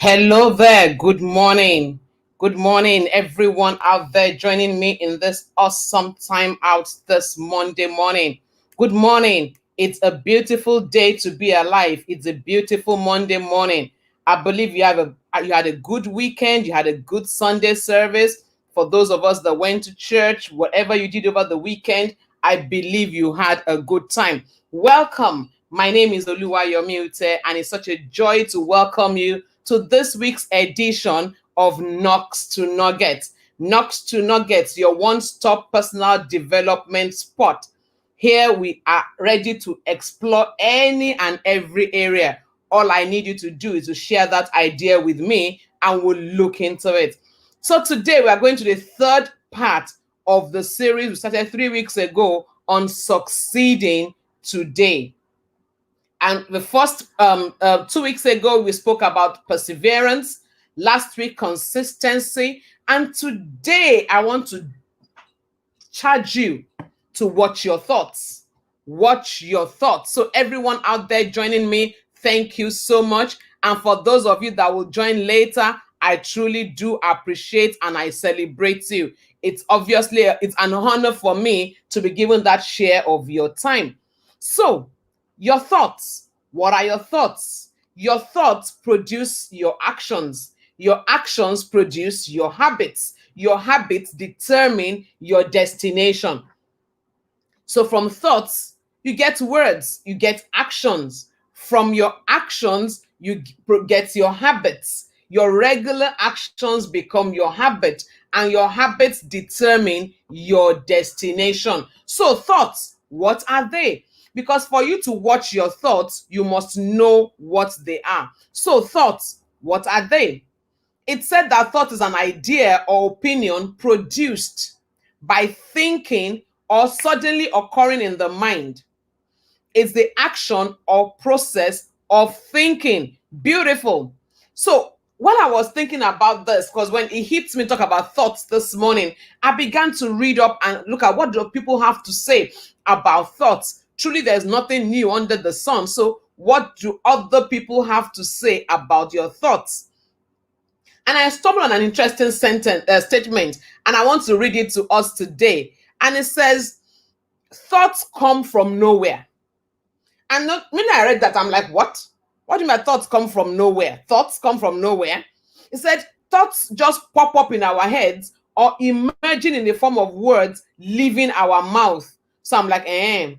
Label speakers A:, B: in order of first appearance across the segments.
A: Hello there. Good morning. Good morning, everyone out there joining me in this awesome time out this Monday morning. Good morning. It's a beautiful day to be alive. It's a beautiful Monday morning. I believe you had a good weekend. You had a good Sunday service. For those of us that went to church, whatever you did over the weekend, I believe you had a good time. Welcome. My name is Oluwayomi Ute, and it's such a joy to welcome you to this week's edition of Knocks to Nuggets. Knocks to Nuggets, your one-stop personal development spot. Here we are ready to explore any and every area. All I need you to do is to share that idea with me and we'll look into it. So today we are going to the third part of the series we started 3 weeks ago on succeeding today. And the first 2 weeks ago, we spoke about perseverance. Last week, consistency. And today, I want to charge you to watch your thoughts. Watch your thoughts. So everyone out there joining me, thank you so much. And for those of you that will join later, I truly do appreciate and I celebrate you. It's an honor for me to be given that share of your time. So, your thoughts. What are your thoughts? Your thoughts produce your actions. Your actions produce your habits. Your habits determine your destination. So from thoughts, you get words, you get actions. From your actions, you get your habits. Your regular actions become your habit, and your habits determine your destination. So thoughts, what are they? Because for you to watch your thoughts, you must know what they are. So thoughts, what are they? It said that thought is an idea or opinion produced by thinking or suddenly occurring in the mind. It's the action or process of thinking. Beautiful. So while I was thinking about this, because when it hits me talk about thoughts this morning, I began to read up and look at what do people have to say about thoughts. Truly, there's nothing new under the sun. So what do other people have to say about your thoughts? And I stumbled on an interesting statement, and I want to read it to us today. And it says, thoughts come from nowhere. And when I read that, I'm like, what? What do my thoughts come from nowhere? Thoughts come from nowhere? It said, thoughts just pop up in our heads or emerging in the form of words leaving our mouth. So I'm like, eh.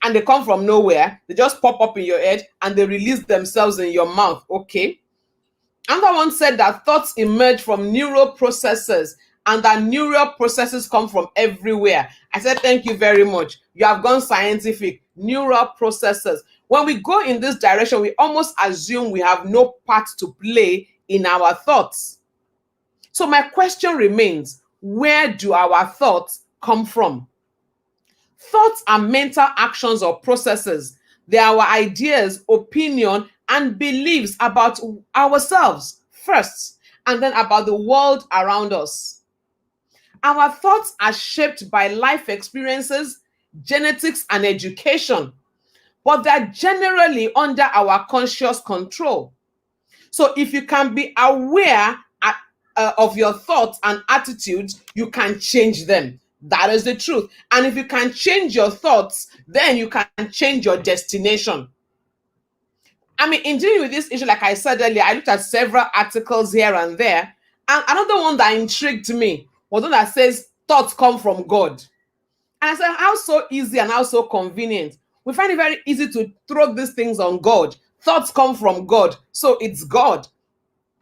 A: And they come from nowhere. They just pop up in your head and they release themselves in your mouth. Okay. Another one said that thoughts emerge from neural processes and that neural processes come from everywhere. I said, thank you very much. You have gone scientific. Neural processes. When we go in this direction, we almost assume we have no part to play in our thoughts. So my question remains, where do our thoughts come from? Thoughts are mental actions or processes. They are our ideas, opinion, and beliefs about ourselves first, and then about the world around us. Our thoughts are shaped by life experiences, genetics, and education, but they're generally under our conscious control. So if you can be aware of your thoughts and attitudes, you can change them. That is the truth. And if you can change your thoughts, then you can change your destination. I mean, in dealing with this issue, like I said earlier, I looked at several articles here and there. And another one that intrigued me was one that says thoughts come from God. And I said, how so easy and how so convenient. We find it very easy to throw these things on God. Thoughts come from God, so it's God.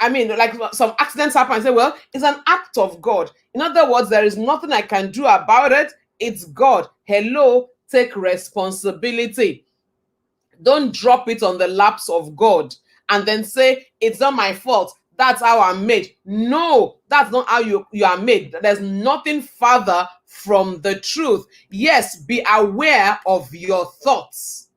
A: I mean, like some accidents happen and say, well, it's an act of God. In other words, there is nothing I can do about it. It's God. Hello, take responsibility. Don't drop it on the laps of God and then say, it's not my fault. That's how I'm made. No, that's not how you are made. There's nothing further from the truth. Yes, be aware of your thoughts.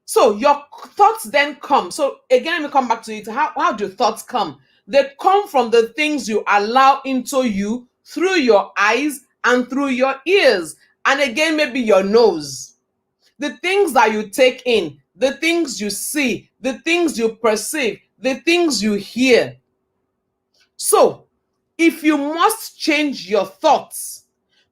A: So your thoughts then come. So again, let me come back to it. How do thoughts come? They come from the things you allow into you through your eyes and through your ears. And again, maybe your nose. The things that you take in, the things you see, the things you perceive, the things you hear. So, if you must change your thoughts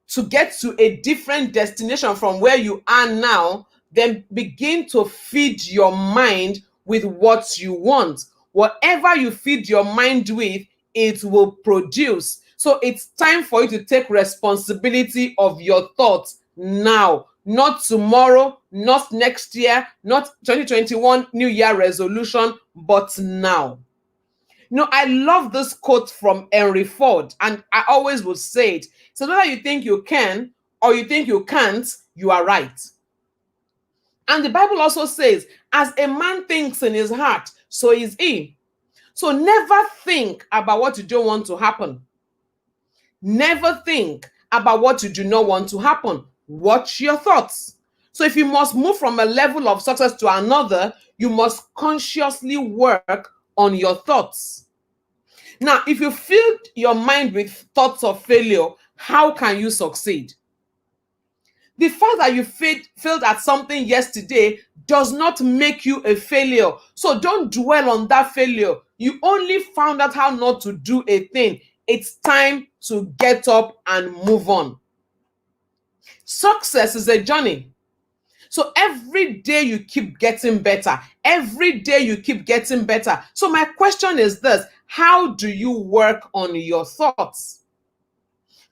A: to get to a different destination from where you are now, then begin to feed your mind with what you want. Whatever you feed your mind with, it will produce. So it's time for you to take responsibility of your thoughts now, not tomorrow, not next year, not 2021 New Year resolution, but now. I love this quote from Henry Ford, and I always would say it. So whether you think you can or you think you can't, you are right. And the Bible also says, as a man thinks in his heart, so is he. So never think about what you don't want to happen. Never think about what you do not want to happen. Watch your thoughts. So if you must move from a level of success to another, you must consciously work on your thoughts. Now, if you fill your mind with thoughts of failure, how can you succeed? The fact that you failed at something yesterday does not make you a failure. So don't dwell on that failure. You only found out how not to do a thing. It's time to get up and move on. Success is a journey. So every day you keep getting better. Every day you keep getting better. So my question is this: how do you work on your thoughts?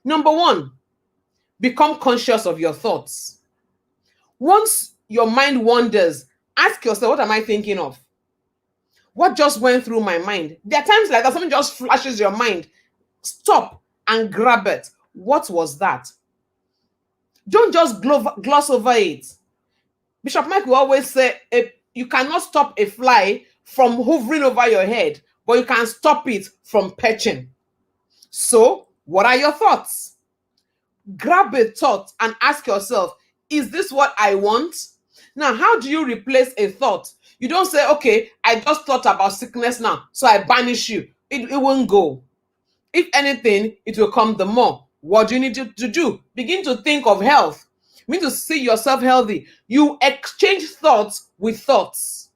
A: Number one, become conscious of your thoughts. Once your mind wanders, ask yourself, what am I thinking of? What just went through my mind? There are times like that, something just flashes your mind. Stop and grab it. What was that? Don't just gloss over it. Bishop Mike will always say, you cannot stop a fly from hovering over your head, but you can stop it from perching. So, what are your thoughts? Grab a thought and ask yourself, is this what I want? Now, how do you replace a thought? You don't say, okay, I just thought about sickness now, so I banish you. It won't go. If anything, it will come the more. What do you need to do? Begin to think of health. You need to see yourself healthy. You exchange thoughts with thoughts.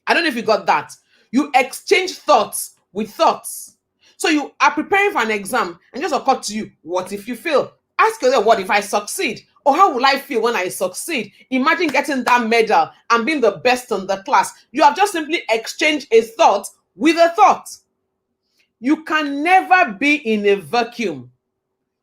A: I don't know if you got that. You exchange thoughts with thoughts. So you are preparing for an exam and just occurred to you, what if you fail? Ask yourself, what if I succeed? Or how will I feel when I succeed? Imagine getting that medal and being the best in the class. You have just simply exchanged a thought with a thought. You can never be in a vacuum.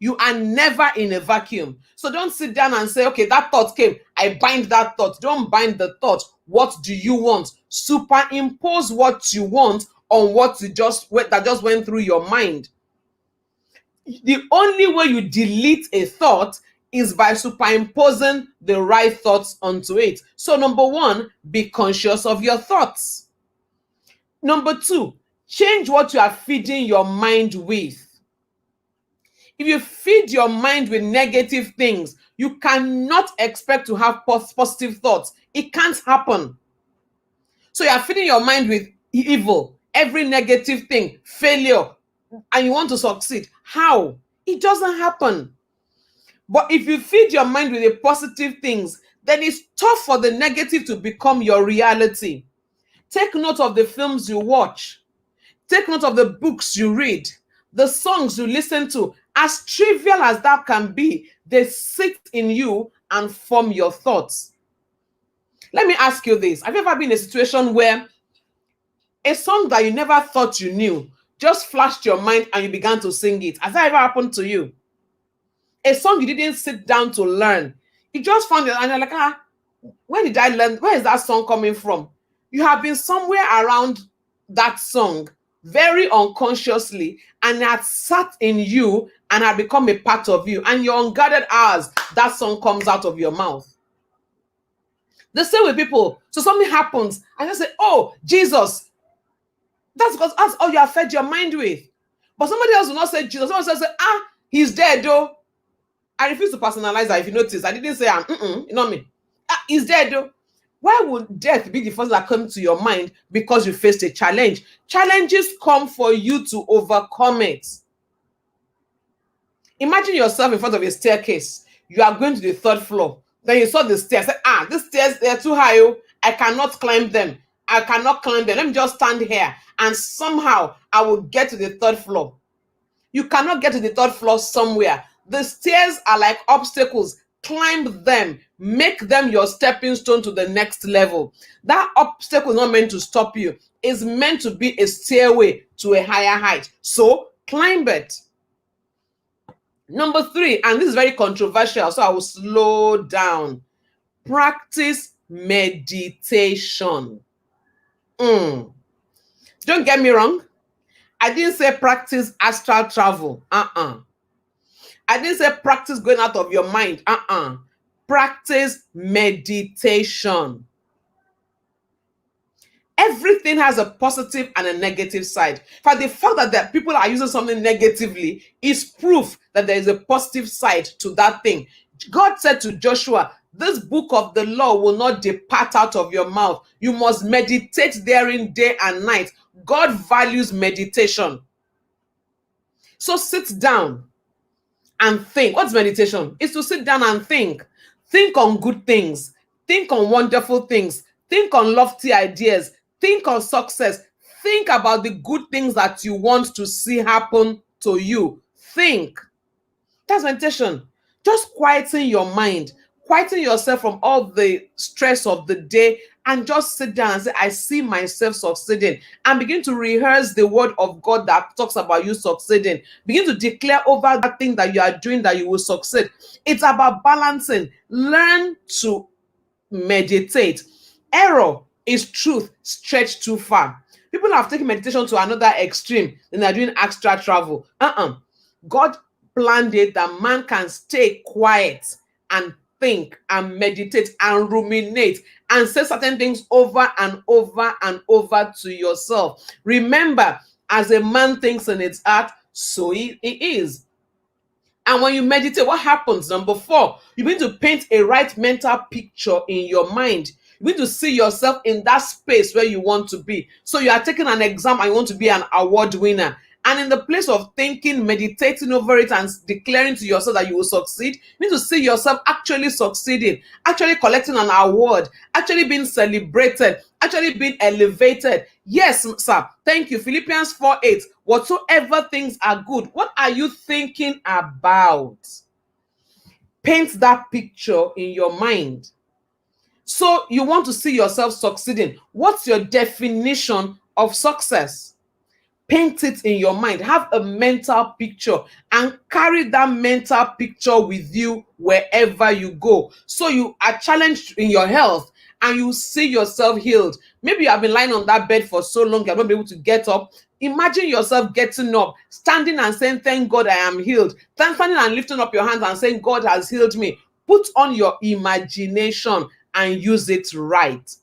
A: You are never in a vacuum. So don't sit down and say, okay, that thought came, I bind that thought. Don't bind the thought. What do you want? Superimpose what you want on what that just went through your mind. The only way you delete a thought is by superimposing the right thoughts onto it. So number one, be conscious of your thoughts. Number two, change what you are feeding your mind with. If you feed your mind with negative things, you cannot expect to have positive thoughts. It can't happen. So you are feeding your mind with evil, every negative thing, failure, and you want to succeed. How? It doesn't happen. But if you feed your mind with the positive things, then it's tough for the negative to become your reality. Take note of the films you watch. Take note of the books you read, the songs you listen to. As trivial as that can be, they sit in you and form your thoughts. Let me ask you this. Have you ever been in a situation where a song that you never thought you knew just flashed your mind and you began to sing it? Has that ever happened to you? A song you didn't sit down to learn. You just found it and you're like, where did I learn? Where is that song coming from? You have been somewhere around that song very unconsciously, and it had sat in you and had become a part of you. And your unguarded hours, that song comes out of your mouth. The same with people. So something happens and you say, oh, Jesus. That's because that's all you have fed your mind with. But somebody else will not say Jesus. Someone says, he's dead though. I refuse to personalize that. If you notice, I didn't say, you know me. He's dead though. Why would death be the first that comes to your mind? Because you faced a challenge. Challenges come for you to overcome it. Imagine yourself in front of a staircase. You are going to the third floor. Then you saw the stairs. Say, these stairs, they're too high. I cannot climb them. I cannot climb them. Let me just stand here and somehow I will get to the third floor. You cannot get to the third floor somewhere. The stairs are like obstacles. Climb them. Make them your stepping stone to the next level. That obstacle is not meant to stop you. It's meant to be a stairway to a higher height. So climb it. Number 3, and this is very controversial, so I will slow down. Practice meditation. Don't get me wrong. I didn't say practice astral travel. I didn't say practice going out of your mind. Practice meditation. Everything has a positive and a negative side. For the fact that people are using something negatively is proof that there is a positive side to that thing. God said to Joshua, this book of the law will not depart out of your mouth. You must meditate therein day and night. God values meditation. So sit down and think. What's meditation? It's to sit down and think. Think on good things. Think on wonderful things. Think on lofty ideas. Think on success. Think about the good things that you want to see happen to you. Think. That's meditation. Just quieten your mind. Quieten yourself from all the stress of the day and just sit down and say, I see myself succeeding. And begin to rehearse the word of God that talks about you succeeding. Begin to declare over that thing that you are doing that you will succeed. It's about balancing. Learn to meditate. Error is truth stretched too far. People have taken meditation to another extreme and they're doing extra travel. God planned it that man can stay quiet and think and meditate and ruminate and say certain things over and over and over to yourself. Remember, as a man thinks in his heart, so he is. And when you meditate, what happens? Number 4, you begin to paint a right mental picture in your mind. You need to see yourself in that space where you want to be. So you are taking an exam and you want to be an award winner. And in the place of thinking, meditating over it and declaring to yourself that you will succeed, you need to see yourself actually succeeding, actually collecting an award, actually being celebrated, actually being elevated. Yes, sir. Thank you. Philippians 4:8. Whatsoever things are good, what are you thinking about? Paint that picture in your mind. So you want to see yourself succeeding. What's your definition of success? Paint it in your mind. Have a mental picture and carry that mental picture with you wherever you go. So you are challenged in your health and you see yourself healed. Maybe you have been lying on that bed for so long, you're not able to get up. Imagine yourself getting up, standing and saying, thank God I am healed. Standing and lifting up your hands and saying, God has healed me. Put on your imagination and use it right.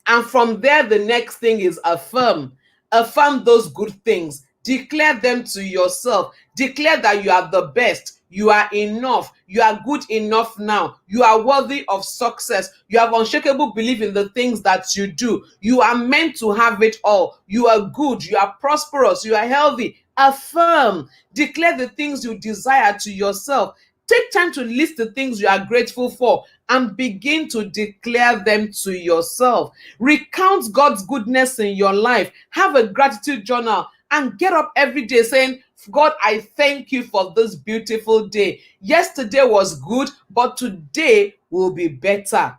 A: And from there, the next thing is affirm. Affirm those good things. Declare them to yourself. Declare that you are the best. You are enough. You are good enough now. You are worthy of success. You have unshakable belief in the things that you do. You are meant to have it all. You are good. You are prosperous. You are healthy. Affirm. Declare the things you desire to yourself. Take time to list the things you are grateful for and begin to declare them to yourself. Recount God's goodness in your life. Have a gratitude journal and get up every day saying, God, I thank you for this beautiful day. Yesterday was good, but today will be better.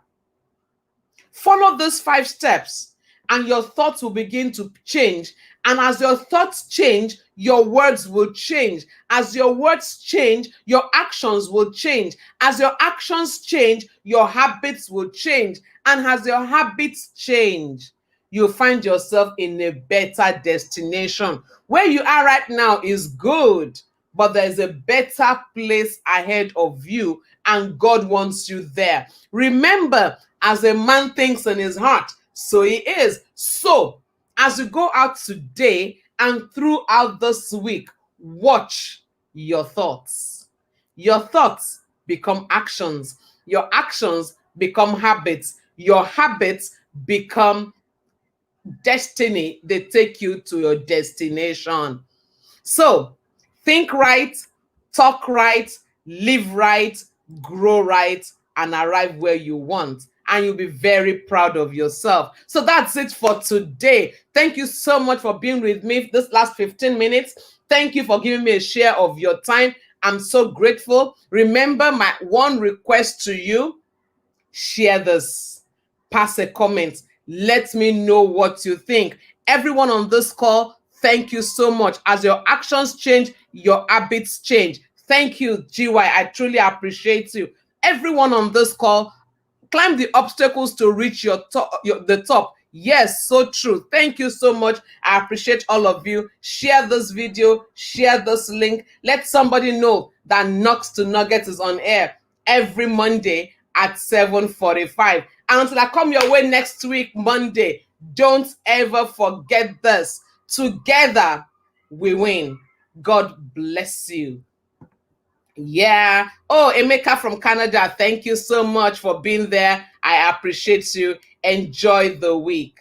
A: Follow these 5 steps and your thoughts will begin to change. And as your thoughts change, your words will change. As your words change, your actions will change. As your actions change, your habits will change. And as your habits change, you'll find yourself in a better destination. Where you are right now is good, but there's a better place ahead of you, and God wants you there. Remember, as a man thinks in his heart, so he is. So, as you go out today and throughout this week, watch your thoughts. Your thoughts become actions. Your actions become habits. Your habits become destiny. They take you to your destination. So, think right, talk right, live right, grow right, and arrive where you want. and you'll be very proud of yourself. So that's it for today. Thank you so much for being with me this last 15 minutes. Thank you for giving me a share of your time. I'm so grateful. Remember, my one request to you: share this, pass a comment, let me know what you think. Everyone on this call, thank you so much. As your actions change, your habits change. Thank you, GY. I truly appreciate you. Everyone on this call, climb the obstacles to reach the top. Yes, so true. Thank you so much. I appreciate all of you. Share this video, share this link. Let somebody know that Knox to Nuggets is on air every Monday at 7:45. And until I come your way next week, Monday, don't ever forget this. Together we win. God bless you. Yeah. Oh, Emeka from Canada, thank you so much for being there. I appreciate you. Enjoy the week.